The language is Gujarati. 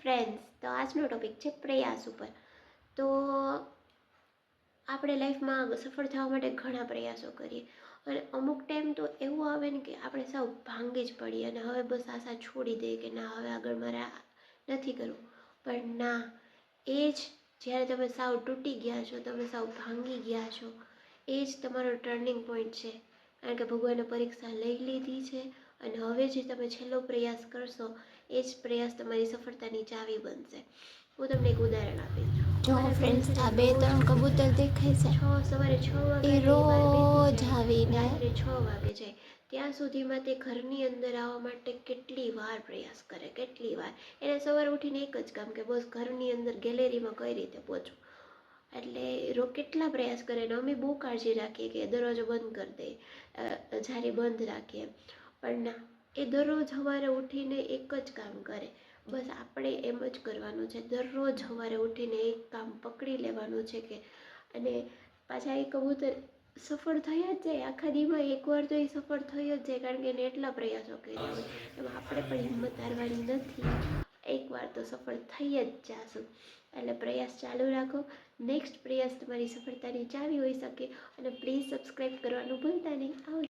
ફ્રેન્ડ્સ, તો આજનો ટોપિક છે પ્રયાસ ઉપર. તો આપણે લાઈફમાં સફળ થવા માટે ઘણા પ્રયાસો કરીએ અને અમુક ટાઈમ તો એવું આવે ને કે આપણે સાવ ભાંગી જ પડીએ અને હવે બસ આશા છોડી દઈએ કે ના, હવે આગળ મારે નથી કરવું. પણ ના, એ જ જ્યારે તમે સાવ તૂટી ગયા છો, તમે સાવ ભાંગી ગયા છો, એ જ તમારો ટર્નિંગ પોઈન્ટ છે. કારણ કે ભગવાને પરીક્ષા લઈ લીધી છે અને હવે જે તમે છેલ્લો પ્રયાસ કરશો એ જ પ્રયાસ તમારી સફળતાની ચાવી બનશે. હું તમને એક ઉદાહરણ આપીશ. જો ફ્રેન્ડ્સ, આ 2-3 કબૂતર દેખાય છે, સવારે 6 એ વાગ્યાની વાર રોજ બેસી જાય, આવીને રાત્રે 6 વાગે જાય, ત્યાં સુધીમાં તે ઘરની અંદર આવવા માટે કેટલી વાર પ્રયાસ કરે, કેટલી વાર. એને સવારે ઉઠીને એક જ કામ કે બસ ઘરની અંદર ગેલેરીમાં કઈ રીતે પહોંચું. એટલે કેટલા પ્રયાસ કરે ને અમે બહુ કાળજી રાખીએ કે દરવાજો બંધ કરી દે, જારી બંધ રાખીએ. પણ ના, એ દરરોજ સવારે ઉઠીને એક જ કામ કરે. બસ આપણે એમ જ કરવાનું છે, દરરોજ સવારે ઉઠીને એક કામ પકડી લેવાનું છે કે અને પાછા એ કબૂતર સફળ થયા જ જાય. આખા દીમાં એકવાર તો એ સફળ થઈ જ જાય, કારણ કે એને એટલા પ્રયાસો કર્યા હોય. એમાં આપણે પણ હિંમત હારવાની નથી, એકવાર તો સફળ થઈ જ જાશું. એટલે પ્રયાસ ચાલુ રાખો. નેક્સ્ટ પ્રયાસ તમારી સફળતાની ચાવી હોઈ શકે. અને પ્લીઝ સબસ્ક્રાઈબ કરવાનું ભૂલતા નહીં. આવજો.